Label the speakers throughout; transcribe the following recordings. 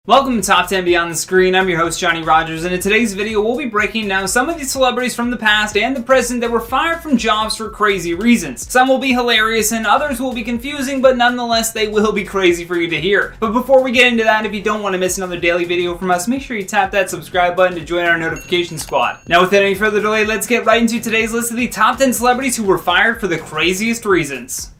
Speaker 1: Welcome to Top 10 Beyond the Screen. I'm your host, Johnny Rogers, and in today's video, we'll be breaking down some of these celebrities from the past and the present that were fired from jobs for crazy reasons. Some will be hilarious and others will be confusing, but nonetheless, they will be crazy for you to hear. But before we get into that, if you don't want to miss another daily video from us, make sure you tap that subscribe button to join our notification squad. Now, without any further delay, let's get right into today's list of the top 10 celebrities who were fired for the craziest reasons.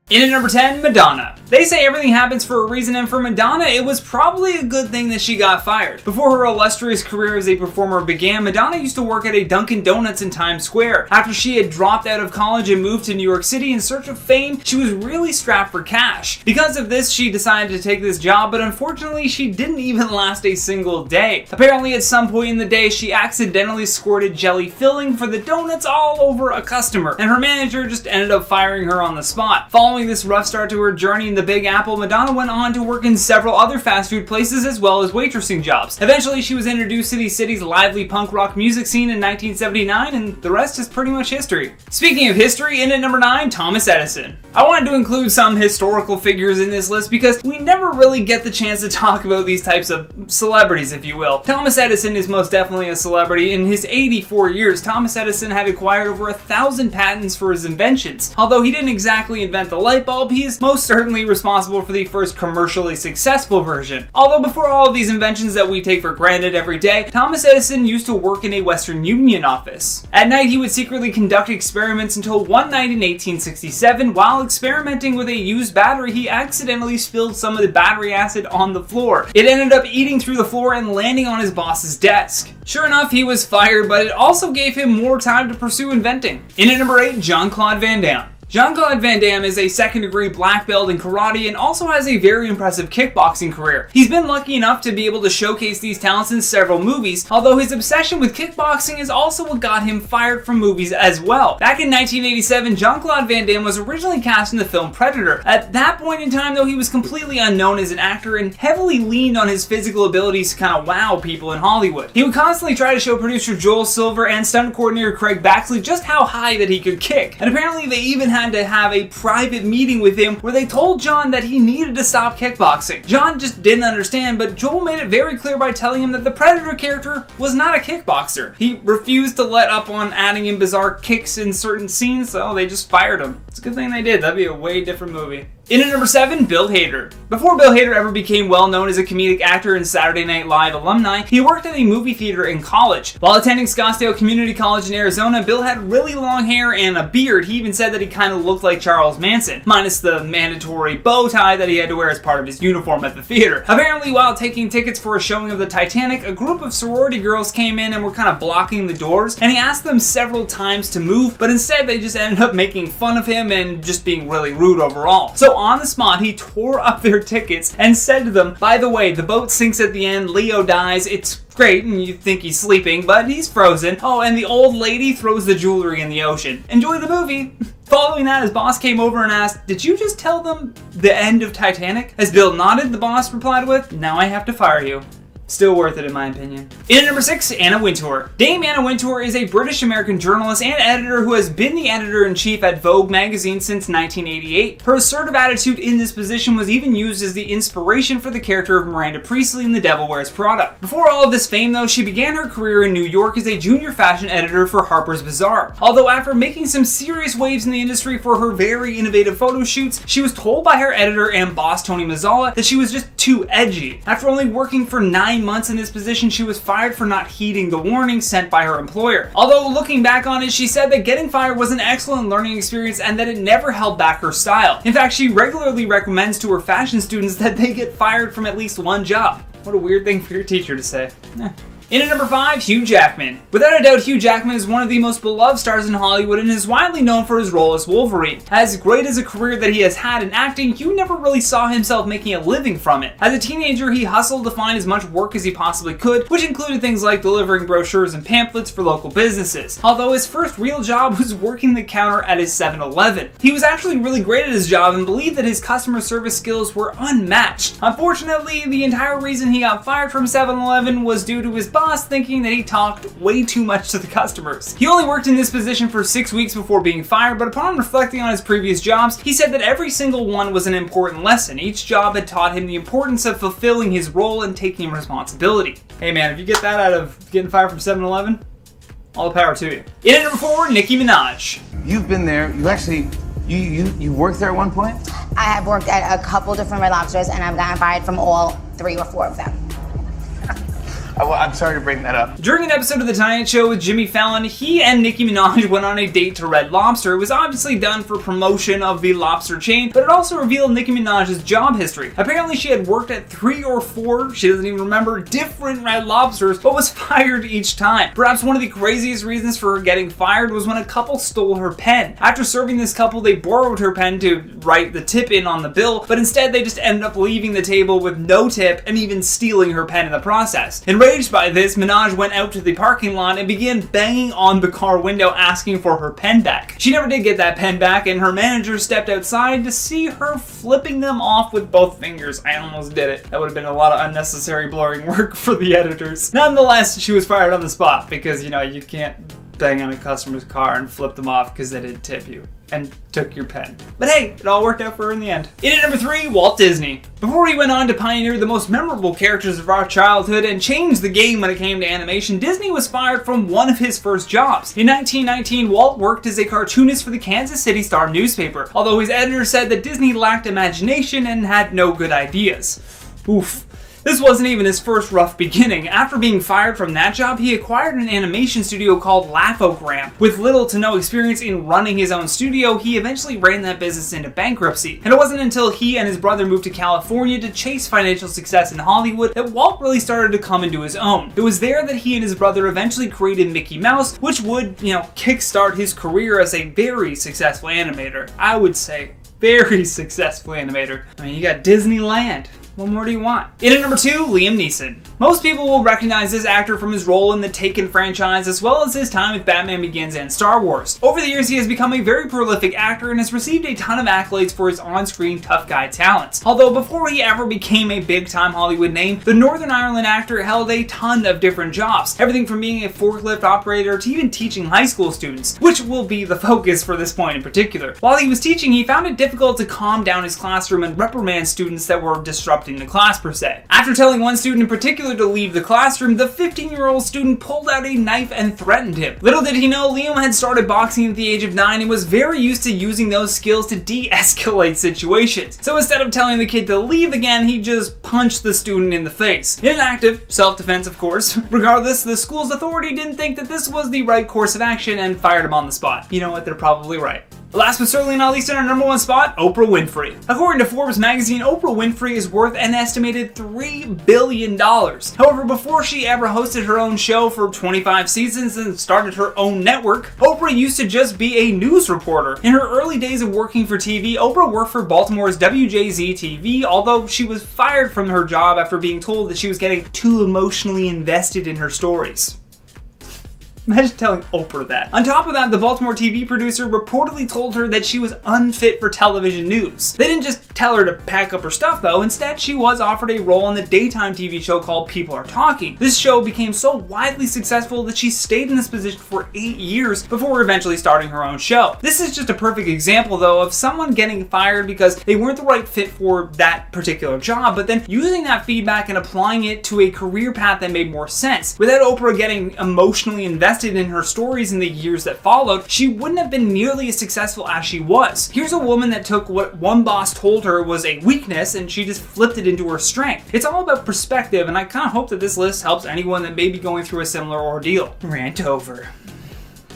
Speaker 1: In at number 10, Madonna. They say everything happens for a reason, and for Madonna, it was probably a good thing that she got fired. Before her illustrious career as a performer began, Madonna used to work at a Dunkin' Donuts in Times Square. After she had dropped out of college and moved to New York City in search of fame, she was really strapped for cash. Because of this, she decided to take this job, but unfortunately, she didn't even last a single day. Apparently, at some point in the day, she accidentally squirted jelly filling for the donuts all over a customer, and her manager just ended up firing her on the spot. Following this rough start to her journey in the Big Apple, Madonna went on to work in several other fast food places as well as waitressing jobs. Eventually, she was introduced to the city's lively punk rock music scene in 1979, and the rest is pretty much history. Speaking of history, in at number 9, Thomas Edison. I wanted to include some historical figures in this list because we never really get the chance to talk about these types of celebrities, if you will. Thomas Edison is most definitely a celebrity. In his 84 years, Thomas Edison had acquired over 1,000 patents for his inventions. Although he didn't exactly invent the light bulb, he is most certainly responsible for the first commercially successful version. Although before all of these inventions that we take for granted every day, Thomas Edison used to work in a Western Union office. At night, he would secretly conduct experiments until one night in 1867, while experimenting with a used battery, he accidentally spilled some of the battery acid on the floor. It ended up eating through the floor and landing on his boss's desk. Sure enough, he was fired, but it also gave him more time to pursue inventing. In at number 8, Jean-Claude Van Damme. Jean-Claude Van Damme is a second-degree black belt in karate and also has a very impressive kickboxing career. He's been lucky enough to be able to showcase these talents in several movies, although his obsession with kickboxing is also what got him fired from movies as well. Back in 1987, Jean-Claude Van Damme was originally cast in the film Predator. At that point in time, though, he was completely unknown as an actor and heavily leaned on his physical abilities to kind of wow people in Hollywood. He would constantly try to show producer Joel Silver and stunt coordinator Craig Baxley just how high that he could kick. And apparently they even had to have a private meeting with him where they told John that he needed to stop kickboxing. John just didn't understand, but Joel made it very clear by telling him that the Predator character was not a kickboxer. He refused to let up on adding in bizarre kicks in certain scenes, so they just fired him. It's a good thing they did. That'd be a way different movie. In at number 7, Bill Hader. Before Bill Hader ever became well known as a comedic actor and Saturday Night Live alumni, he worked at a movie theater in college. While attending Scottsdale Community College in Arizona, Bill had really long hair and a beard. He even said that he kind of looked like Charles Manson, minus the mandatory bow tie that he had to wear as part of his uniform at the theater. Apparently, while taking tickets for a showing of the Titanic, a group of sorority girls came in and were kind of blocking the doors, and he asked them several times to move, but instead they just ended up making fun of him and just being really rude overall. So on the spot, he tore up their tickets and said to them, "By the way, the boat sinks at the end, Leo dies, it's great, and you think he's sleeping, but he's frozen. Oh, and the old lady throws the jewelry in the ocean. Enjoy the movie." Following that, his boss came over and asked, "Did you just tell them the end of Titanic?" As Bill nodded, the boss replied with, "Now I have to fire you." Still worth it in my opinion. In at number 6, Anna Wintour. Dame Anna Wintour is a British-American journalist and editor who has been the editor-in-chief at Vogue magazine since 1988. Her assertive attitude in this position was even used as the inspiration for the character of Miranda Priestly in The Devil Wears Prada. Before all of this fame, though, she began her career in New York as a junior fashion editor for Harper's Bazaar. Although after making some serious waves in the industry for her very innovative photo shoots, she was told by her editor and boss Tony Mazzala that she was just too edgy. After only working for 9 months in this position, she was fired for not heeding the warning sent by her employer. Although looking back on it, she said that getting fired was an excellent learning experience and that it never held back her style. In fact, she regularly recommends to her fashion students that they get fired from at least one job. What a weird thing for your teacher to say. In at number 5, Hugh Jackman. Without a doubt, Hugh Jackman is one of the most beloved stars in Hollywood and is widely known for his role as Wolverine. As great as a career that he has had in acting, Hugh never really saw himself making a living from it. As a teenager, he hustled to find as much work as he possibly could, which included things like delivering brochures and pamphlets for local businesses. Although his first real job was working the counter at his 7-Eleven. He was actually really great at his job and believed that his customer service skills were unmatched. Unfortunately, the entire reason he got fired from 7-Eleven was due to his boss thinking that he talked way too much to the customers. He only worked in this position for 6 weeks before being fired, but upon reflecting on his previous jobs, he said that every single one was an important lesson. Each job had taught him the importance of fulfilling his role and taking responsibility. Hey man, if you get that out of getting fired from 7-Eleven, all the power to you. In at number 4, Nicki Minaj.
Speaker 2: You've been there, you worked there at one point?
Speaker 3: I have worked at a couple different Red Lobsters and I've gotten fired from all 3 or 4 of them.
Speaker 2: Well, I'm sorry to bring that up.
Speaker 1: During an episode of The Tonight Show with Jimmy Fallon, he and Nicki Minaj went on a date to Red Lobster. It was obviously done for promotion of the lobster chain, but it also revealed Nicki Minaj's job history. Apparently she had worked at 3 or 4, she doesn't even remember, different Red Lobsters, but was fired each time. Perhaps one of the craziest reasons for her getting fired was when a couple stole her pen. After serving this couple, they borrowed her pen to write the tip in on the bill, but instead they just ended up leaving the table with no tip and even stealing her pen in the process. Enraged by this, Minaj went out to the parking lot and began banging on the car window asking for her pen back. She never did get that pen back, and her manager stepped outside to see her flipping them off with both fingers. I almost did it. That would have been a lot of unnecessary blurring work for the editors. Nonetheless, she was fired on the spot because, you know, you can't bang on a customer's car and flip them off because they didn't tip you and took your pen. But hey, it all worked out for her in the end. In at number 3, Walt Disney. Before he went on to pioneer the most memorable characters of our childhood and change the game when it came to animation, Disney was fired from one of his first jobs. In 1919, Walt worked as a cartoonist for the Kansas City Star newspaper, although his editor said that Disney lacked imagination and had no good ideas. Oof. This wasn't even his first rough beginning. After being fired from that job, he acquired an animation studio called Laugh-O-Gram. With little to no experience in running his own studio, he eventually ran that business into bankruptcy. And it wasn't until he and his brother moved to California to chase financial success in Hollywood that Walt really started to come into his own. It was there that he and his brother eventually created Mickey Mouse, which would, kickstart his career as a very successful animator. I would say very successful animator. I mean, you got Disneyland. What more do you want? In at number 2, Liam Neeson. Most people will recognize this actor from his role in the Taken franchise as well as his time with Batman Begins and Star Wars. Over the years, he has become a very prolific actor and has received a ton of accolades for his on-screen tough guy talents. Although before he ever became a big-time Hollywood name, the Northern Ireland actor held a ton of different jobs. Everything from being a forklift operator to even teaching high school students, which will be the focus for this point in particular. While he was teaching, he found it difficult to calm down his classroom and reprimand students that were disrupting the class per se. After telling one student in particular to leave the classroom, the 15-year-old student pulled out a knife and threatened him. Little did he know, Liam had started boxing at the age of 9 and was very used to using those skills to de-escalate situations. So instead of telling the kid to leave again, he just punched the student in the face. In an act of self-defense, of course. Regardless, the school's authority didn't think that this was the right course of action and fired him on the spot. You know what, they're probably right. Last but certainly not least, in our number 1 spot, Oprah Winfrey. According to Forbes magazine, Oprah Winfrey is worth an estimated $3 billion. However, before she ever hosted her own show for 25 seasons and started her own network, Oprah used to just be a news reporter. In her early days of working for TV, Oprah worked for Baltimore's WJZ-TV, although she was fired from her job after being told that she was getting too emotionally invested in her stories. Imagine telling Oprah that. On top of that, the Baltimore TV producer reportedly told her that she was unfit for television news. They didn't just tell her to pack up her stuff though. Instead, she was offered a role on the daytime TV show called People Are Talking. This show became so widely successful that she stayed in this position for 8 years before eventually starting her own show. This is just a perfect example though of someone getting fired because they weren't the right fit for that particular job, but then using that feedback and applying it to a career path that made more sense. Without Oprah getting emotionally invested in her stories in the years that followed, she wouldn't have been nearly as successful as she was. Here's a woman that took what one boss told her was a weakness and she just flipped it into her strength. It's all about perspective, and I kind of hope that this list helps anyone that may be going through a similar ordeal. Rant over.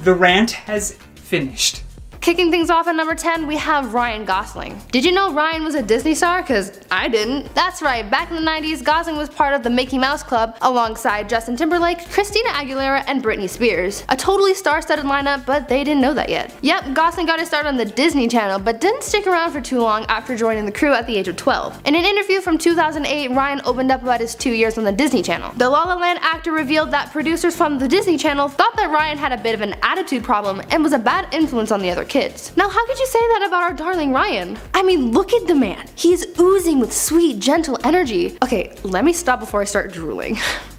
Speaker 1: The rant has finished.
Speaker 4: Kicking things off at number 10, we have Ryan Gosling. Did you know Ryan was a Disney star? Cause I didn't. That's right, back in the 90s, Gosling was part of the Mickey Mouse Club alongside Justin Timberlake, Christina Aguilera, and Britney Spears. A totally star-studded lineup, but they didn't know that yet. Yep, Gosling got his start on the Disney Channel, but didn't stick around for too long after joining the crew at the age of 12. In an interview from 2008, Ryan opened up about his 2 years on the Disney Channel. The La La Land actor revealed that producers from the Disney Channel thought that Ryan had a bit of an attitude problem and was a bad influence on the other kids. Now how could you say that about our darling Ryan? I mean, look at the man. He's oozing with sweet, gentle energy. Okay, let me stop before I start drooling.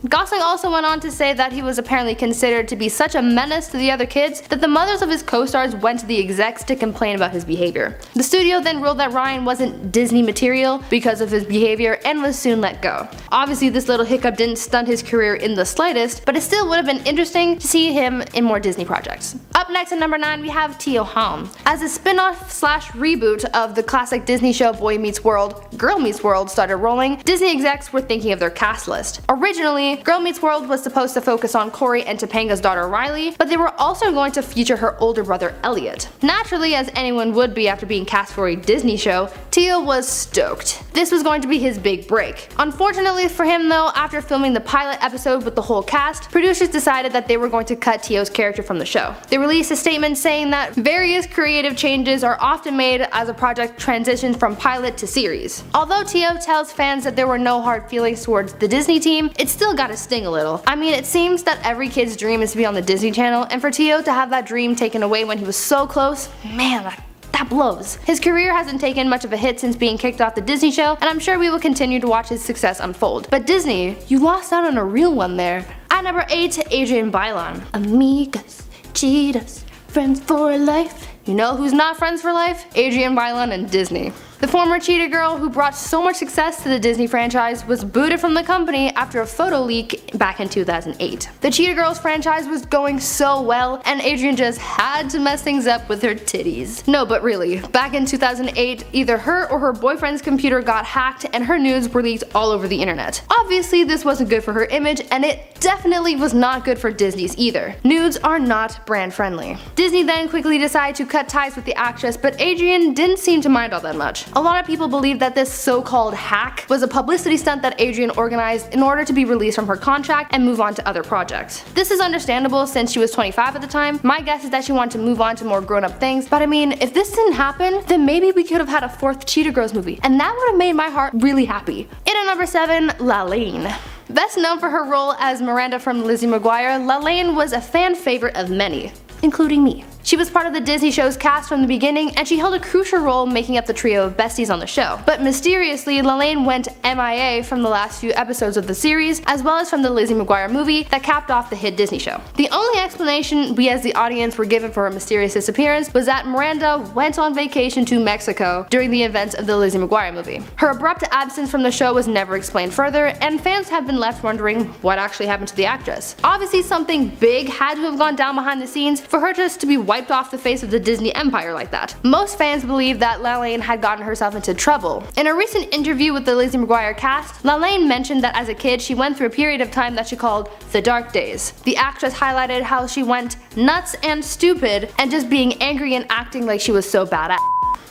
Speaker 4: Gosling also went on to say that he was apparently considered to be such a menace to the other kids that the mothers of his co-stars went to the execs to complain about his behavior. The studio then ruled that Ryan wasn't Disney material because of his behavior and was soon let go. Obviously this little hiccup didn't stunt his career in the slightest, but it still would have been interesting to see him in more Disney projects. Up next at number 9 we have Teo Halm. As a spin-off slash reboot of the classic Disney show Boy Meets World, Girl Meets World started rolling, Disney execs were thinking of their cast list. Originally, Girl Meets World was supposed to focus on Corey and Topanga's daughter Riley, but they were also going to feature her older brother Elliot. Naturally, as anyone would be after being cast for a Disney show, Teo was stoked. This was going to be his big break. Unfortunately for him though, after filming the pilot episode with the whole cast, producers decided that they were going to cut Teo's character from the show. They released a statement saying that various creative changes are often made as a project transitions from pilot to series. Although Teo tells fans that there were no hard feelings towards the Disney team, it still got to sting a little. I mean, it seems that every kid's dream is to be on the Disney Channel, and for Teo to have that dream taken away when he was so close, man, that blows. His career hasn't taken much of a hit since being kicked off the Disney show, and I'm sure we will continue to watch his success unfold. But Disney, you lost out on a real one there. At number 8, Adrienne Bailon. Amigas, cheetahs, friends for life. You know who's not friends for life? Adrienne Bailon and Disney. The former cheetah girl who brought so much success to the Disney franchise was booted from the company after a photo leak back in 2008. The Cheetah Girls franchise was going so well, and Adrienne just had to mess things up with her titties. No, but really, back in 2008, either her or her boyfriend's computer got hacked and her nudes were leaked all over the internet. Obviously, this wasn't good for her image, and it definitely was not good for Disney's either. Nudes are not brand friendly. Disney then quickly decided to cut ties with the actress, but Adrienne didn't seem to mind all that much. A lot of people believe that this so-called hack was a publicity stunt that Adrienne organized in order to be released from her contract and move on to other projects. This is understandable since she was 25 at the time. My guess is that she wanted to move on to more grown-up things, but I mean, if this didn't happen, then maybe we could have had a 4th Cheetah Girls movie, and that would have made my heart really happy. In at number 7, Lalaine. Best known for her role as Miranda from Lizzie McGuire, Lalaine was a fan favorite of many, including me. She was part of the Disney show's cast from the beginning, and she held a crucial role making up the trio of besties on the show. But mysteriously, Lalaine went MIA from the last few episodes of the series, as well as from the Lizzie McGuire movie that capped off the hit Disney show. The only explanation we as the audience were given for her mysterious disappearance was that Miranda went on vacation to Mexico during the events of the Lizzie McGuire movie. Her abrupt absence from the show was never explained further, and fans have been left wondering what actually happened to the actress. Obviously something big had to have gone down behind the scenes for her just to be wiped off the face of the Disney empire like that. Most fans believe that Lalaine had gotten herself into trouble. In a recent interview with the Lizzie McGuire cast, Lalaine mentioned that as a kid she went through a period of time that she called the dark days. The actress highlighted how she went nuts and stupid and just being angry and acting like she was so badass.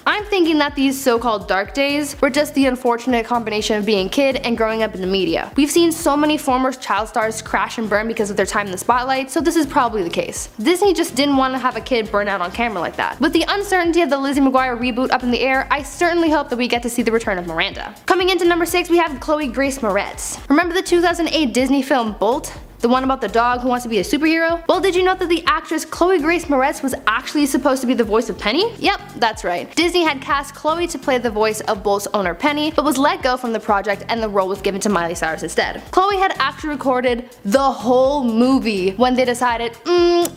Speaker 4: I'm thinking that these so-called dark days were just the unfortunate combination of being a kid and growing up in the media. We've seen so many former child stars crash and burn because of their time in the spotlight, so this is probably the case. Disney just didn't want to have a kid burn out on camera like that. With the uncertainty of the Lizzie McGuire reboot up in the air, I certainly hope that we get to see the return of Miranda. Coming into number 6, we have Chloe Grace Moretz. Remember the 2008 Disney film Bolt? The one about the dog who wants to be a superhero? Well, did you know that the actress Chloe Grace Moretz was actually supposed to be the voice of Penny? Yep, that's right. Disney had cast Chloe to play the voice of Bolt's owner Penny, but was let go from the project and the role was given to Miley Cyrus instead. Chloe had actually recorded the whole movie when they decided,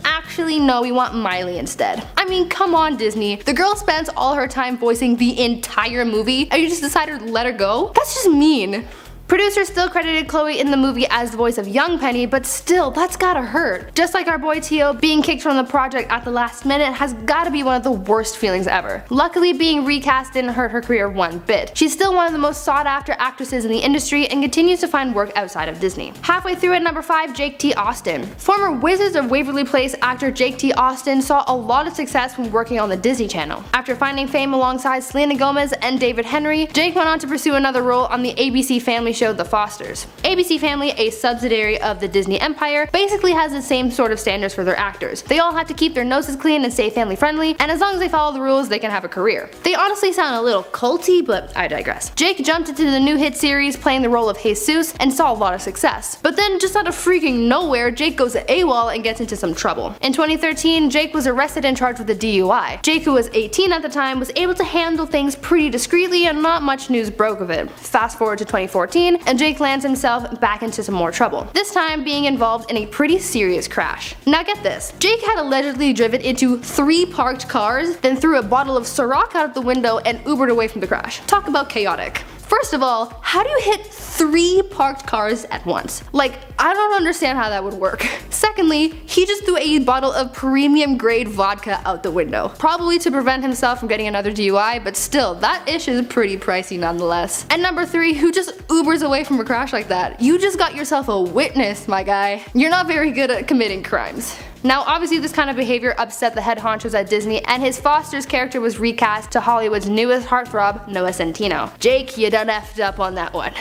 Speaker 4: actually no, we want Miley instead. I mean, come on Disney. The girl spends all her time voicing the entire movie and you just decided to let her go? That's just mean. Producers still credited Chloe in the movie as the voice of young Penny, but still, that's gotta hurt. Just like our boy Teo, being kicked from the project at the last minute has gotta be one of the worst feelings ever. Luckily, being recast didn't hurt her career one bit. She's still one of the most sought after actresses in the industry and continues to find work outside of Disney. Halfway through at number 5, Jake T. Austin. Former Wizards of Waverly Place actor Jake T. Austin saw a lot of success when working on the Disney Channel. After finding fame alongside Selena Gomez and David Henry, Jake went on to pursue another role on the ABC Family show The Fosters. ABC Family, a subsidiary of the Disney empire, basically has the same sort of standards for their actors. They all have to keep their noses clean and stay family friendly, and as long as they follow the rules, they can have a career. They honestly sound a little culty, but I digress. Jake jumped into the new hit series playing the role of Jesus and saw a lot of success. But then just out of freaking nowhere, Jake goes AWOL and gets into some trouble. In 2013, Jake was arrested and charged with a DUI. Jake, who was 18 at the time, was able to handle things pretty discreetly and not much news broke of it. Fast forward to 2014, 2014, and Jake lands himself back into some more trouble, this time being involved in a pretty serious crash. Now get this, Jake had allegedly driven into 3 parked cars, then threw a bottle of Ciroc out of the window and Ubered away from the crash. Talk about chaotic. First of all, how do you hit 3 parked cars at once? Like, I don't understand how that would work. Secondly, he just threw a bottle of premium grade vodka out the window. Probably to prevent himself from getting another DUI, but still, that ish is pretty pricey nonetheless. And number 3, who just Ubers away from a crash like that? You just got yourself a witness, my guy. You're not very good at committing crimes. Now obviously this kind of behavior upset the head honchos at Disney, and his Foster's character was recast to Hollywood's newest heartthrob, Noah Centineo. Jake, you done effed up on that one.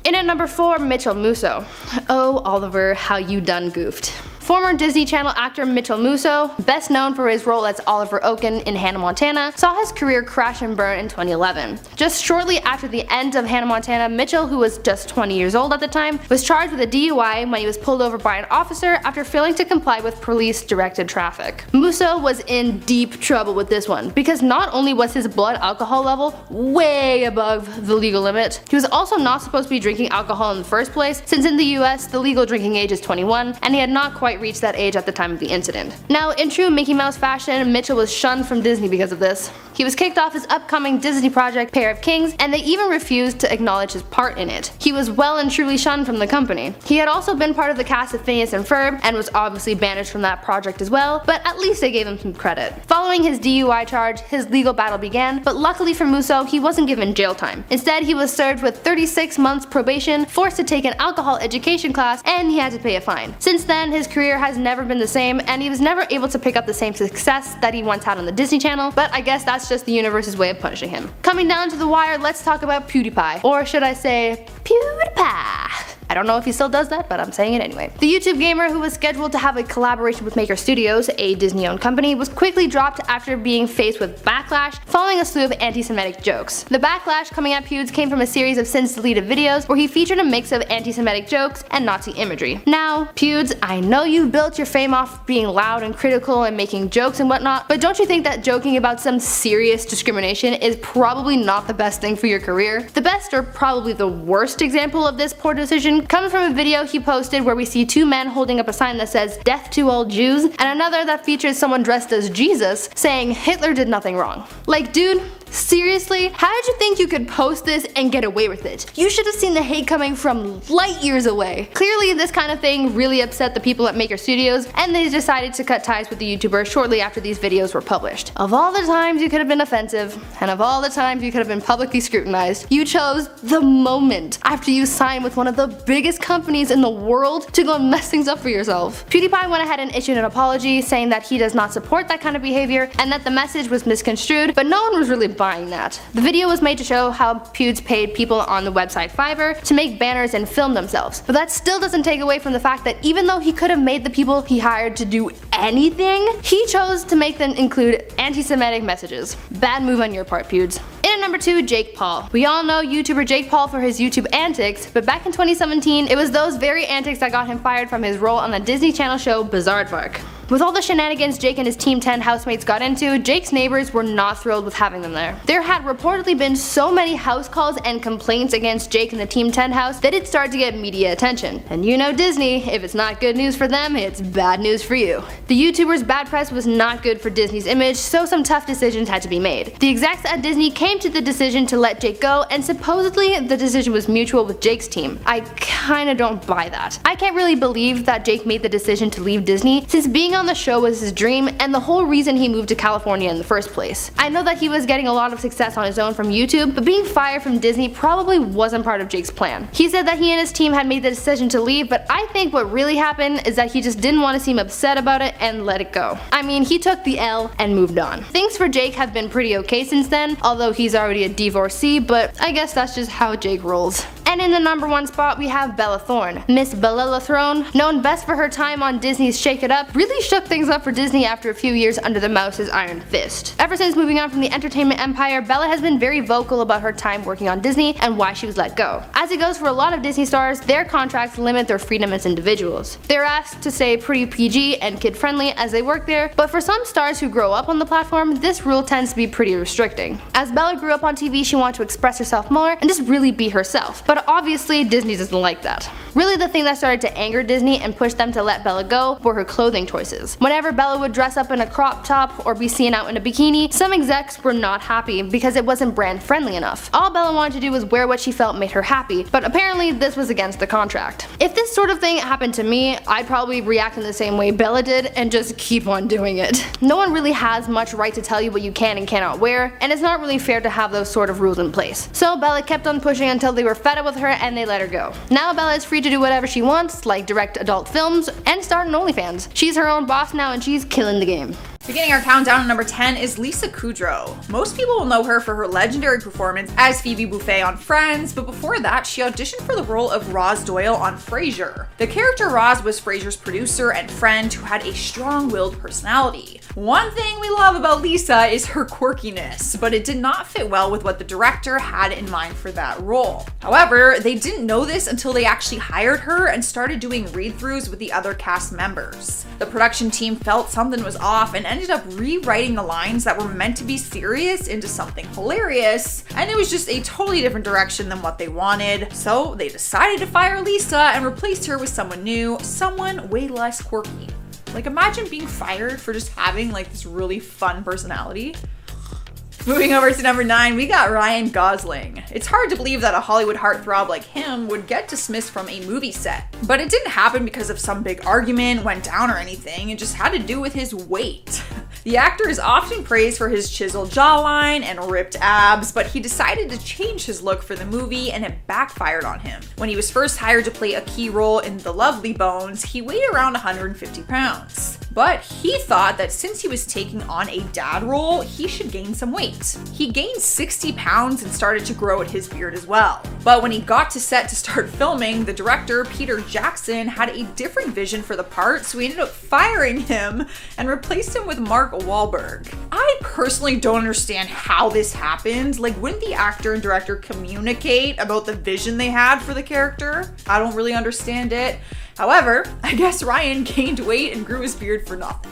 Speaker 4: In at number 4, Mitchell Musso. Oh, Oliver, how you done goofed. Former Disney Channel actor Mitchell Musso, best known for his role as Oliver Oaken in Hannah Montana, saw his career crash and burn in 2011. Just shortly after the end of Hannah Montana, Mitchell, who was just 20 years old at the time, was charged with a DUI when he was pulled over by an officer after failing to comply with police-directed traffic. Musso was in deep trouble with this one, because not only was his blood alcohol level way above the legal limit, he was also not supposed to be drinking alcohol in the first place, since in the US the legal drinking age is 21, and he had not quite reached that age at the time of the incident. Now, in true Mickey Mouse fashion, Mitchell was shunned from Disney because of this. He was kicked off his upcoming Disney project Pair of Kings, and they even refused to acknowledge his part in it. He was well and truly shunned from the company. He had also been part of the cast of Phineas and Ferb, and was obviously banished from that project as well, but at least they gave him some credit. Following his DUI charge, his legal battle began, but luckily for Musso, he wasn't given jail time. Instead, he was served with 36 months probation, forced to take an alcohol education class, and he had to pay a fine. Since then, his career has never been the same, and he was never able to pick up the same success that he once had on the Disney Channel, but I guess that's just the universe's way of punishing him. Coming down to the wire, let's talk about PewDiePie. Or should I say, PewDiePie. I don't know if he still does that, but I'm saying it anyway. The YouTube gamer, who was scheduled to have a collaboration with Maker Studios, a Disney-owned company, was quickly dropped after being faced with backlash following a slew of anti-Semitic jokes. The backlash coming at Pewds came from a series of since-deleted videos where he featured a mix of anti-Semitic jokes and Nazi imagery. Now, Pewds, I know you've built your fame off being loud and critical and making jokes and whatnot, but don't you think that joking about some serious discrimination is probably not the best thing for your career? The best, or probably the worst example of this poor decision, comes from a video he posted where we see 2 men holding up a sign that says "Death to all Jews," and another that features someone dressed as Jesus saying Hitler did nothing wrong. Like, dude, seriously? How did you think you could post this and get away with it? You should have seen the hate coming from light years away. Clearly, this kind of thing really upset the people at Maker Studios, and they decided to cut ties with the YouTuber shortly after these videos were published. Of all the times you could have been offensive, and of all the times you could have been publicly scrutinized, you chose the moment after you signed with one of the biggest companies in the world to go and mess things up for yourself. PewDiePie went ahead and issued an apology, saying that he does not support that kind of behavior and that the message was misconstrued, but no one was really buying that. The video was made to show how Pewds paid people on the website Fiverr to make banners and film themselves, but that still doesn't take away from the fact that even though he could have made the people he hired to do anything, he chose to make them include anti-Semitic messages. Bad move on your part, Pewds. In at number 2, Jake Paul. We all know YouTuber Jake Paul for his YouTube antics, but back in 2017, it was those very antics that got him fired from his role on the Disney Channel show Bizaardvark. With all the shenanigans Jake and his Team 10 housemates got into, Jake's neighbors were not thrilled with having them there. There had reportedly been so many house calls and complaints against Jake and the Team 10 house that it started to get media attention. And you know Disney, if it's not good news for them, it's bad news for you. The YouTuber's bad press was not good for Disney's image, so some tough decisions had to be made. The execs at Disney came to the decision to let Jake go, and supposedly the decision was mutual with Jake's team. I kinda don't buy that. I can't really believe that Jake made the decision to leave Disney, since being on the show was his dream and the whole reason he moved to California in the first place. I know that he was getting a lot of success on his own from YouTube, but being fired from Disney probably wasn't part of Jake's plan. He said that he and his team had made the decision to leave, but I think what really happened is that he just didn't want to seem upset about it and let it go. I mean, he took the L and moved on. Things for Jake have been pretty okay since then, although he's already a divorcee, but I guess that's just how Jake rolls. And in the number 1 spot, we have Bella Thorne. Miss Bella Thorne, known best for her time on Disney's Shake It Up, really shook things up for Disney after a few years under the mouse's iron fist. Ever since moving on from the entertainment empire, Bella has been very vocal about her time working on Disney and why she was let go. As it goes for a lot of Disney stars, their contracts limit their freedom as individuals. They're asked to stay pretty PG and kid-friendly as they work there, but for some stars who grow up on the platform, this rule tends to be pretty restricting. As Bella grew up on TV, she wanted to express herself more and just really be herself, but but obviously Disney doesn't like that. Really, the thing that started to anger Disney and push them to let Bella go were her clothing choices. Whenever Bella would dress up in a crop top or be seen out in a bikini, some execs were not happy because it wasn't brand friendly enough. All Bella wanted to do was wear what she felt made her happy, but apparently this was against the contract. If this sort of thing happened to me, I'd probably react in the same way Bella did and just keep on doing it. No one really has much right to tell you what you can and cannot wear, and it's not really fair to have those sort of rules in place. So Bella kept on pushing until they were fed up with her and they let her go. Now Bella is free to do whatever she wants, like direct adult films and start an OnlyFans. She's her own boss now and she's killing the game.
Speaker 5: Beginning our countdown at number 10 is Lisa Kudrow. Most people will know her for her legendary performance as Phoebe Buffay on Friends, but before that, she auditioned for the role of Roz Doyle on Frasier. The character Roz was Frasier's producer and friend who had a strong-willed personality. One thing we love about Lisa is her quirkiness, but it did not fit well with what the director had in mind for that role. However, they didn't know this until they actually hired her and started doing read-throughs with the other cast members. The production team felt something was off and ended up rewriting the lines that were meant to be serious into something hilarious, and it was just a totally different direction than what they wanted. So they decided to fire Lisa and replace her with someone new, someone way less quirky. Like, imagine being fired for just having like this really fun personality. Moving over to number 9, we got Ryan Gosling. It's hard to believe that a Hollywood heartthrob like him would get dismissed from a movie set. But it didn't happen because of some big argument went down or anything, it just had to do with his weight. The actor is often praised for his chiseled jawline and ripped abs, but he decided to change his look for the movie and it backfired on him. When he was first hired to play a key role in The Lovely Bones, he weighed around 150 pounds. But he thought that since he was taking on a dad role, he should gain some weight. He gained 60 pounds and started to grow out his beard as well. But when he got to set to start filming, the director, Peter Jackson, had a different vision for the part, so he ended up firing him and replaced him with Mark Wahlberg. I personally don't understand how this happened. Like, wouldn't the actor and director communicate about the vision they had for the character? I don't really understand it. However, I guess Ryan gained weight and grew his beard for nothing.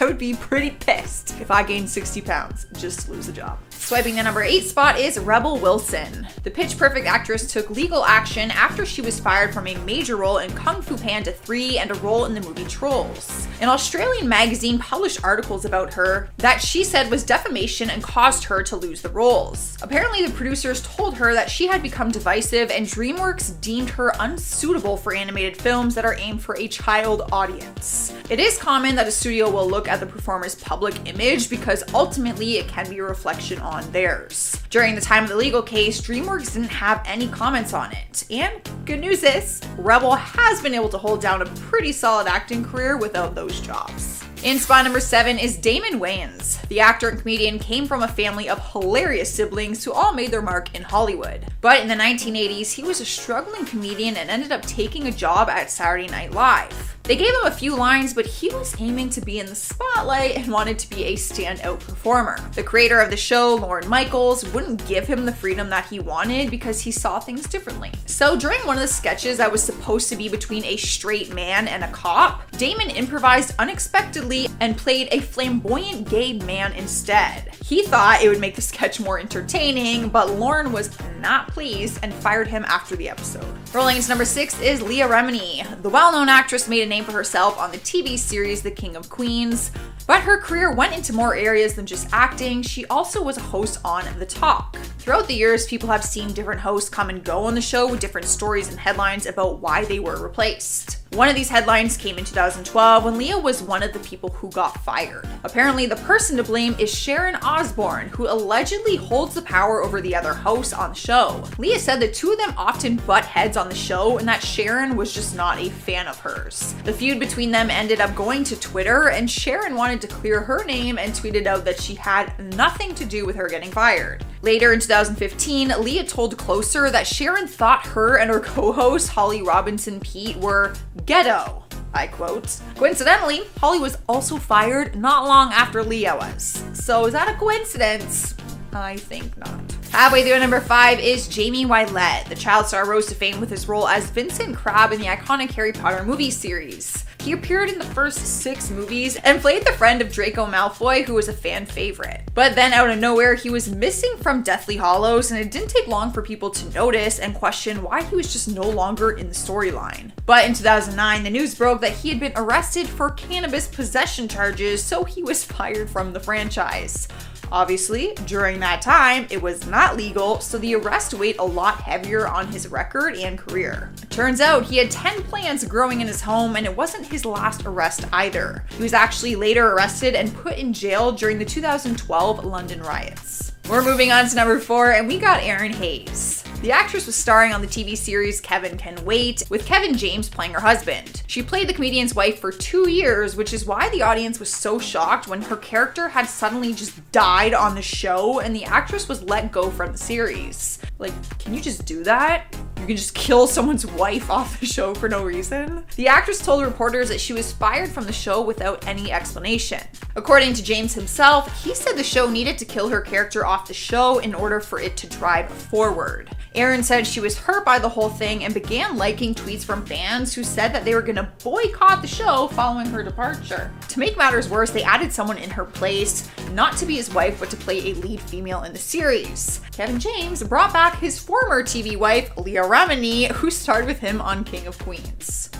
Speaker 5: I would be pretty pissed if I gained 60 pounds just to lose the job. Swiping the number 8 spot is Rebel Wilson. The Pitch Perfect actress took legal action after she was fired from a major role in Kung Fu Panda 3 and a role in the movie Trolls. An Australian magazine published articles about her that she said was defamation and caused her to lose the roles. Apparently, the producers told her that she had become divisive and DreamWorks deemed her unsuitable for animated films that are aimed for a child audience. It is common that a studio will look at the performer's public image because ultimately it can be a reflection on theirs. During the time of the legal case, DreamWorks didn't have any comments on it. And good news is, Rebel has been able to hold down a pretty solid acting career without those jobs. In spot number 7 is Damon Wayans. The actor and comedian came from a family of hilarious siblings who all made their mark in Hollywood. But in the 1980s, he was a struggling comedian and ended up taking a job at Saturday Night Live. They gave him a few lines, but he was aiming to be in the spotlight and wanted to be a standout performer. The creator of the show, Lorne Michaels, wouldn't give him the freedom that he wanted because he saw things differently. So during one of the sketches that was supposed to be between a straight man and a cop, Damon improvised unexpectedly and played a flamboyant gay man instead. He thought it would make the sketch more entertaining, but Lorne was not pleased and fired him after the episode. Rolling into number 6 is Leah Remini. The well-known actress made a name for herself on the TV series The King of Queens, but her career went into more areas than just acting. She also was a host on The Talk. Throughout the years, people have seen different hosts come and go on the show with different stories and headlines about why they were replaced. One of these headlines came in 2012 when Leah was one of the people who got fired. Apparently, the person to blame is Sharon Osbourne, who allegedly holds the power over the other hosts on the show. Leah said the two of them often butt heads on the show and that Sharon was just not a fan of hers. The feud between them ended up going to Twitter, and Sharon wanted to clear her name and tweeted out that she had nothing to do with her getting fired. Later in 2015, Leah told Closer that Sharon thought her and her co-host Holly Robinson Pete were ghetto. I quote. Coincidentally, Holly was also fired not long after Leah was. So is that a coincidence? I think not. Halfway through number 5 is Jamie Wylette. The child star rose to fame with his role as Vincent Crabbe in the iconic Harry Potter movie series. He appeared in the first 6 movies and played the friend of Draco Malfoy, who was a fan favorite. But then out of nowhere, he was missing from Deathly Hallows, and it didn't take long for people to notice and question why he was just no longer in the storyline. But in 2009, the news broke that he had been arrested for cannabis possession charges, so he was fired from the franchise. Obviously, during that time, it was not legal, so the arrest weighed a lot heavier on his record and career. It turns out he had 10 plants growing in his home, and it wasn't his last arrest either. He was actually later arrested and put in jail during the 2012 London riots. We're moving on to number 4, and we got Erin Hayes. The actress was starring on the TV series Kevin Can Wait, with Kevin James playing her husband. She played the comedian's wife for 2 years, which is why the audience was so shocked when her character had suddenly just died on the show and the actress was let go from the series. Like, can you just do that? You can just kill someone's wife off the show for no reason? The actress told reporters that she was fired from the show without any explanation. According to James himself, he said the show needed to kill her character off the show in order for it to drive forward. Erin said she was hurt by the whole thing and began liking tweets from fans who said that they were gonna boycott the show following her departure. To make matters worse, they added someone in her place, not to be his wife, but to play a lead female in the series. Kevin James brought back his former TV wife, Leah Remini, who starred with him on King of Queens.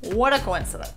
Speaker 5: What a coincidence.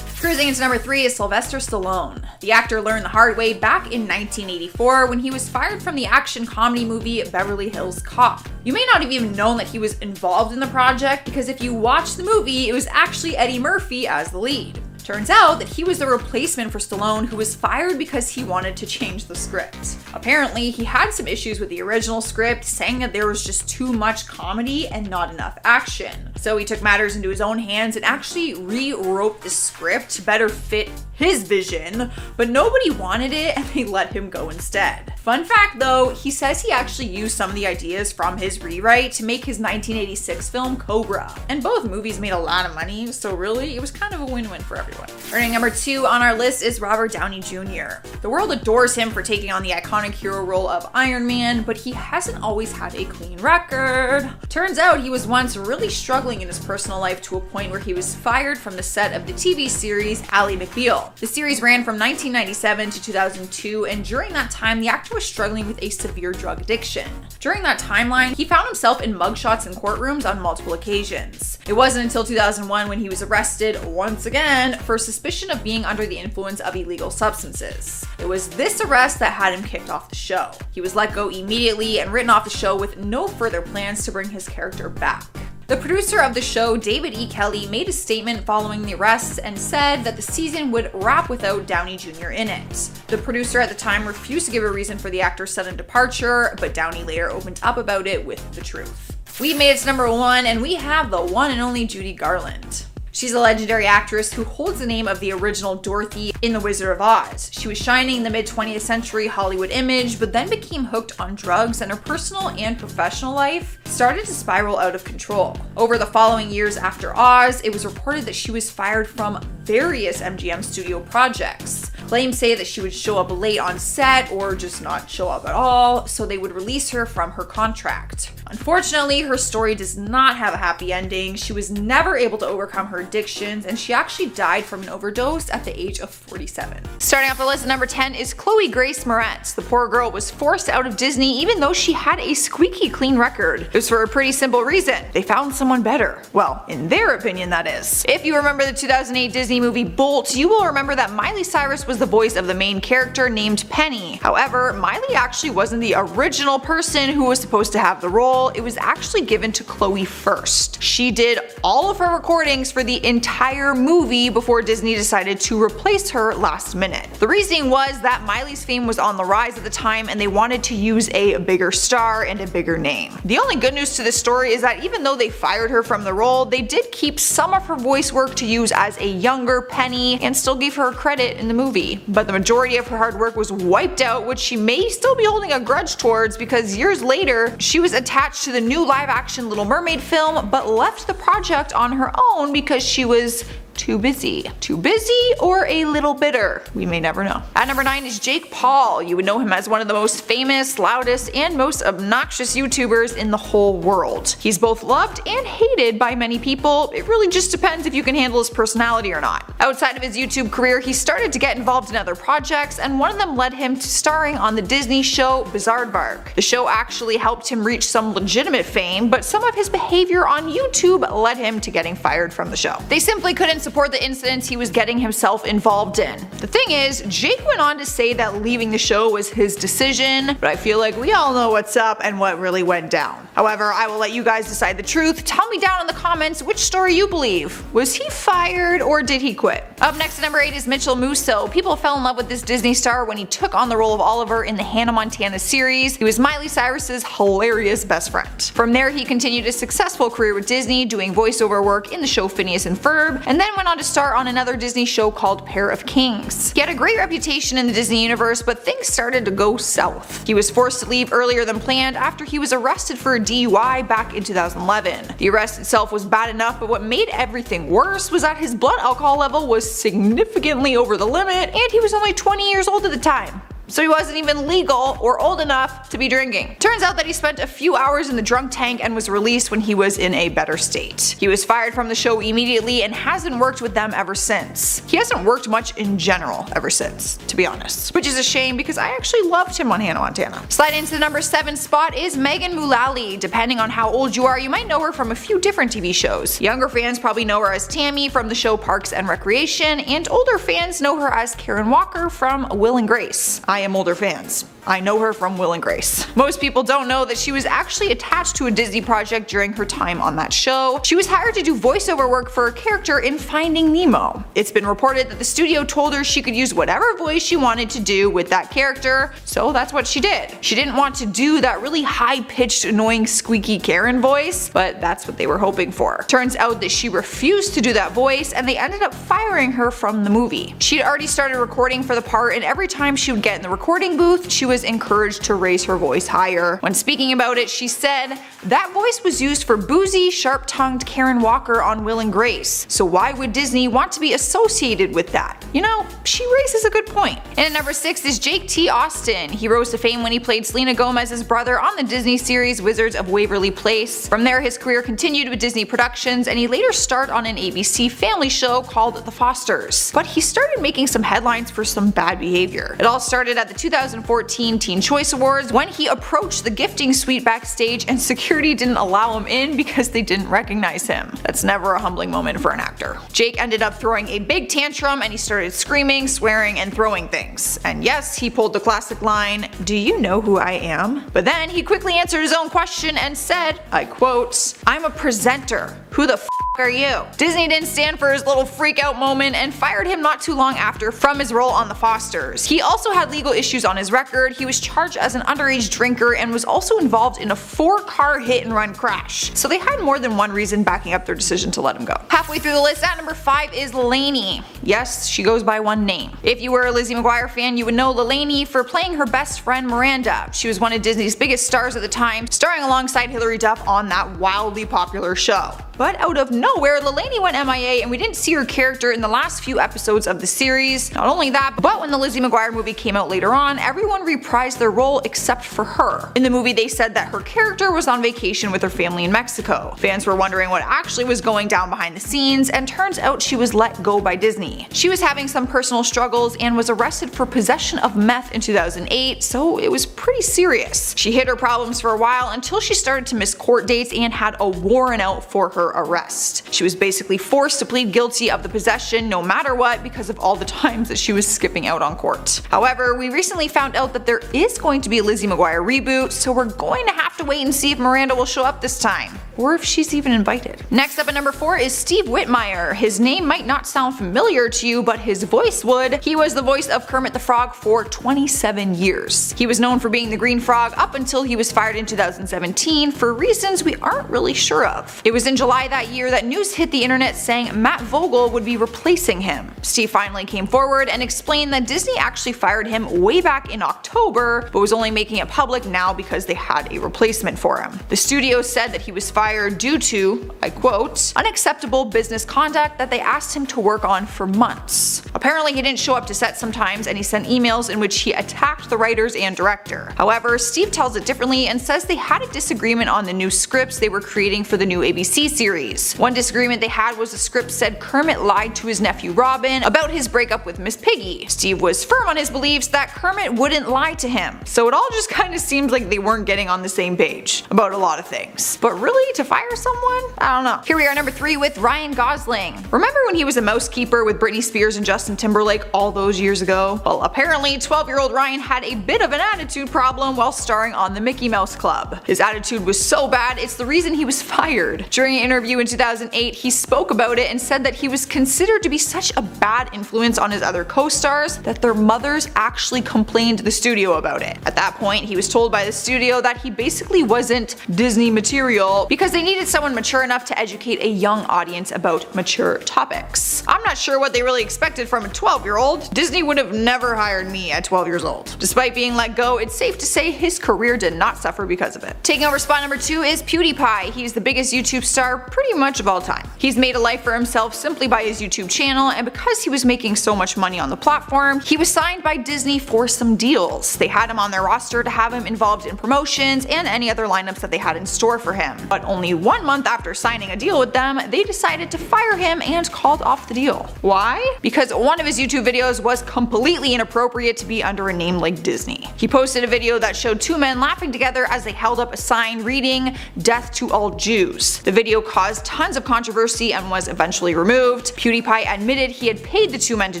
Speaker 5: Cruising into number 3 is Sylvester Stallone. The actor learned the hard way back in 1984 when he was fired from the action comedy movie Beverly Hills Cop. You may not have even known that he was involved in the project because if you watch the movie, it was actually Eddie Murphy as the lead. Turns out that he was the replacement for Stallone, who was fired because he wanted to change the script. Apparently, he had some issues with the original script, saying that there was just too much comedy and not enough action. So he took matters into his own hands and actually rewrote the script to better fit his vision, but nobody wanted it and they let him go instead. Fun fact though, he says he actually used some of the ideas from his rewrite to make his 1986 film Cobra. And both movies made a lot of money, so really it was kind of a win-win for everyone. Earning number 2 on our list is Robert Downey Jr. The world adores him for taking on the iconic hero role of Iron Man, but he hasn't always had a clean record. Turns out he was once really struggling in his personal life to a point where he was fired from the set of the TV series Ally McBeal. The series ran from 1997 to 2002, and during that time, the actor was struggling with a severe drug addiction. During that timeline, he found himself in mugshots in courtrooms on multiple occasions. It wasn't until 2001 when he was arrested once again for suspicion of being under the influence of illegal substances. It was this arrest that had him kicked off the show. He was let go immediately and written off the show with no further plans to bring his character back. The producer of the show, David E. Kelley, made a statement following the arrests and said that the season would wrap without Downey Jr. in it. The producer at the time refused to give a reason for the actor's sudden departure, but Downey later opened up about it with the truth. We made it to number 1, and we have the one and only Judy Garland. She's a legendary actress who holds the name of the original Dorothy in The Wizard of Oz. She was shining in the mid-20th century Hollywood image, but then became hooked on drugs, and her personal and professional life started to spiral out of control. Over the following years after Oz, it was reported that she was fired from various MGM studio projects. Claims say that she would show up late on set or just not show up at all, so they would release her from her contract. Unfortunately, her story does not have a happy ending. She was never able to overcome her addictions, and she actually died from an overdose at the age of 47. Starting off the list at number 10 is Chloe Grace Moretz. The poor girl was forced out of Disney even though she had a squeaky clean record. It was for a pretty simple reason. They found someone better. Well, in their opinion, that is. If you remember the 2008 Disney movie Bolt, you will remember that Miley Cyrus was the voice of the main character named Penny. However, Miley actually wasn't the original person who was supposed to have the role. It was actually given to Chloe first. She did all of her recordings for the entire movie before Disney decided to replace her last minute. The reasoning was that Miley's fame was on the rise at the time and they wanted to use a bigger star and a bigger name. The only good news to this story is that even though they fired her from the role, they did keep some of her voice work to use as a younger Penny and still gave her credit in the movie. But the majority of her hard work was wiped out, which she may still be holding a grudge towards because years later, she was attached to the new live-action Little Mermaid film but left the project on her own because she was too busy. Too busy or a little bitter? We may never know. At number 9 is Jake Paul. You would know him as one of the most famous, loudest, and most obnoxious YouTubers in the whole world. He's both loved and hated by many people. It really just depends if you can handle his personality or not. Outside of his YouTube career, he started to get involved in other projects, and one of them led him to starring on the Disney show Biebers. The show actually helped him reach some legitimate fame, but some of his behavior on YouTube led him to getting fired from the show. They simply couldn't support the incidents he was getting himself involved in. The thing is, Jake went on to say that leaving the show was his decision, but I feel like we all know what's up and what really went down. However, I will let you guys decide the truth. Tell me down in the comments which story you believe. Was he fired or did he quit? Up next at number 8 is Mitchell Musso. People fell in love with this Disney star when he took on the role of Oliver in the Hannah Montana series. He was Miley Cyrus's hilarious best friend. From there, he continued a successful career with Disney, doing voiceover work in the show Phineas and Ferb, and then went on to star on another Disney show called Pair of Kings. He had a great reputation in the Disney universe, but things started to go south. He was forced to leave earlier than planned after he was arrested for a DUI back in 2011. The arrest itself was bad enough, but what made everything worse was that his blood alcohol level was significantly over the limit, and he was only 20 years old at the time. So he wasn't even legal or old enough to be drinking. Turns out that he spent a few hours in the drunk tank and was released when he was in a better state. He was fired from the show immediately and hasn't worked with them ever since. He hasn't worked much in general ever since, to be honest. Which is a shame because I actually loved him on Hannah Montana. Slide into the number 7 spot is Megan Mullally. Depending on how old you are, you might know her from a few different TV shows. Younger fans probably know her as Tammy from the show Parks and Recreation, and older fans know her as Karen Walker from Will and Grace. I am older fans. I know her from Will and Grace. Most people don't know that she was actually attached to a Disney project during her time on that show. She was hired to do voiceover work for a character in Finding Nemo. It's been reported that the studio told her she could use whatever voice she wanted to do with that character, so that's what she did. She didn't want to do that really high-pitched, annoying, squeaky Karen voice, but that's what they were hoping for. Turns out that she refused to do that voice, and they ended up firing her from the movie. She'd already started recording for the part, and every time she would get in the recording booth, she was encouraged to raise her voice higher. When speaking about it, she said, "That voice was used for boozy, sharp-tongued Karen Walker on Will and Grace, so why would Disney want to be associated with that?" You know, she raises a good point. And at number 6 is Jake T. Austin. He rose to fame when he played Selena Gomez's brother on the Disney series Wizards of Waverly Place. From there, his career continued with Disney Productions, and he later starred on an ABC family show called The Fosters. But he started making some headlines for some bad behavior. It all started at the 2014 Teen Choice Awards when he approached the gifting suite backstage and security didn't allow him in because they didn't recognize him. That's never a humbling moment for an actor. Jake ended up throwing a big tantrum and he started screaming, swearing, and throwing things. And yes, he pulled the classic line, "Do you know who I am?" But then he quickly answered his own question and said, I quote, "I'm a presenter. Who the f are you?" Disney didn't stand for his little freak out moment and fired him not too long after from his role on The Fosters. He also had legal issues on his record. He was charged as an underage drinker and was also involved in a 4-car hit and run crash. So they had more than one reason backing up their decision to let him go. Halfway through the list at number 5 is Lainey. Yes, she goes by one name. If you were a Lizzie McGuire fan, you would know Lainey for playing her best friend Miranda. She was one of Disney's biggest stars at the time, starring alongside Hilary Duff on that wildly popular show. But out of nowhere, Lainey went MIA and we didn't see her character in the last few episodes of the series. Not only that, but when the Lizzie McGuire movie came out later on, everyone reprised their role except for her. In the movie, they said that her character was on vacation with her family in Mexico. Fans were wondering what actually was going down behind the scenes, and turns out she was let go by Disney. She was having some personal struggles and was arrested for possession of meth in 2008, so it was pretty serious. She hid her problems for a while until she started to miss court dates and had a warrant out for her arrest. She was basically forced to plead guilty of the possession no matter what because of all the times that she was skipping out on court. However, we recently found out that there is going to be a Lizzie McGuire reboot, so we're going to have to wait and see if Miranda will show up this time, or if she's even invited. Next up at number 4 is Steve Whitmire. His name might not sound familiar to you, but his voice would. He was the voice of Kermit the Frog for 27 years. He was known for being the Green Frog up until he was fired in 2017 for reasons we aren't really sure of. It was in July that year that news hit the internet saying Matt Vogel would be replacing him. Steve finally came forward and explained that Disney actually fired him way back in October, but was only making it public now because they had a replacement for him. The studio said that he was fired fired due to, I quote, unacceptable business conduct that they asked him to work on for months. Apparently he didn't show up to set sometimes, and he sent emails in which he attacked the writers and director. However, Steve tells it differently and says they had a disagreement on the new scripts they were creating for the new ABC series. One disagreement they had was the script said Kermit lied to his nephew Robin about his breakup with Miss Piggy. Steve was firm on his beliefs that Kermit wouldn't lie to him, so it all just kinda seems like they weren't getting on the same page about a lot of things. But really, to fire someone? I don't know. Here we are, number 3 with Ryan Gosling. Remember when he was a mousekeeper with Britney Spears and Justin Timberlake all those years ago? Well, apparently 12-year-old Ryan had a bit of an attitude problem while starring on the Mickey Mouse Club. His attitude was so bad, it's the reason he was fired. During an interview in 2008, he spoke about it and said that he was considered to be such a bad influence on his other co-stars that their mothers actually complained to the studio about it. At that point, he was told by the studio that he basically wasn't Disney material because they needed someone mature enough to educate a young audience about mature topics. I'm not sure what they really expected from a 12-year-old. Disney would have never hired me at 12 years old. Despite being let go, it's safe to say his career did not suffer because of it. Taking over spot number 2 is PewDiePie. He's the biggest YouTube star pretty much of all time. He's made a life for himself simply by his YouTube channel, and because he was making so much money on the platform, he was signed by Disney for some deals. They had him on their roster to have him involved in promotions and any other lineups that they had in store for him. But only 1 month after signing a deal with them, they decided to fire him and called off the deal. Why? Because one of his YouTube videos was completely inappropriate to be under a name like Disney. He posted a video that showed 2 men laughing together as they held up a sign reading "Death to all Jews." The video caused tons of controversy and was eventually removed. PewDiePie admitted he had paid the 2 men to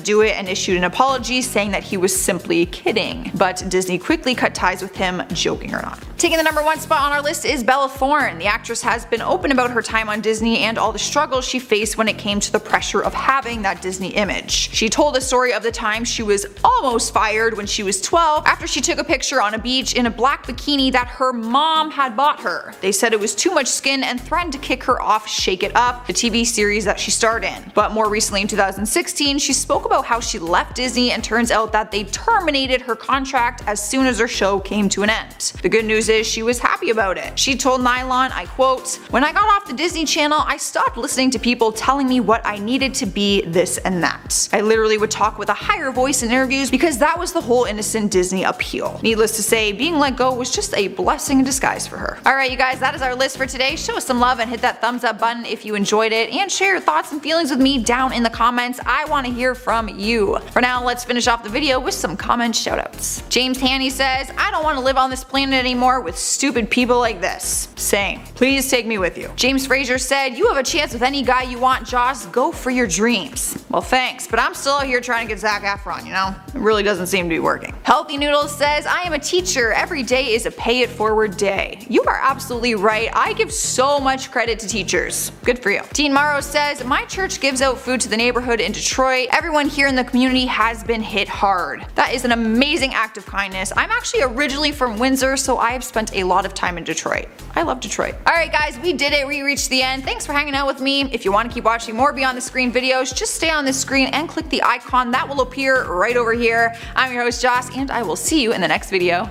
Speaker 5: do it and issued an apology saying that he was simply kidding, but Disney quickly cut ties with him, joking or not. Taking the number 1 spot on our list is Bella Thorne. The actress has been open about her time on Disney and all the struggles she faced when it came to the pressure of having that Disney image. She told a story of the time she was almost fired when she was 12 after she took a picture on a beach in a black bikini that her mom had bought her. They said it was too much skin and threatened to kick her off Shake It Up, the TV series that she starred in. But more recently in 2016, she spoke about how she left Disney, and turns out that they terminated her contract as soon as her show came to an end. The good news is she was happy about it. She told Nylon, I quote, "When I got off the Disney Channel, I stopped listening to people telling me what I needed to be, this and that. I literally would talk with a higher voice in interviews because that was the whole innocent Disney appeal." Needless to say, being let go was just a blessing in disguise for her. Alright you guys, that is our list for today. Show us some love and hit that thumbs up button if you enjoyed it, and share your thoughts and feelings with me down in the comments. I want to hear from you. For now, let's finish off the video with some comment shoutouts. James Haney says, "I don't want to live on this planet anymore with stupid people like this." Same. Please take me with you. James Frazier said, "You have a chance with any guy you want, Joss. Go for your dreams." Well thanks, but I'm still out here trying to get Zac Efron, you know? It really doesn't seem to be working. Healthy Noodles says, "I am a teacher. Every day is a pay it forward day." You are absolutely right. I give so much credit to teachers. Good for you. Dean Morrow says, "My church gives out food to the neighborhood in Detroit. Everyone here in the community has been hit hard." That is an amazing act of kindness. I'm actually originally from Windsor, so I have spent a lot of time in Detroit. I love Detroit. Alright guys, we did it. We reached the end. Thanks for hanging out with me. If you want to keep watching more Beyond the Screen videos, just stay on the screen and click the icon that will appear right over here. I'm your host Joss, and I will see you in the next video.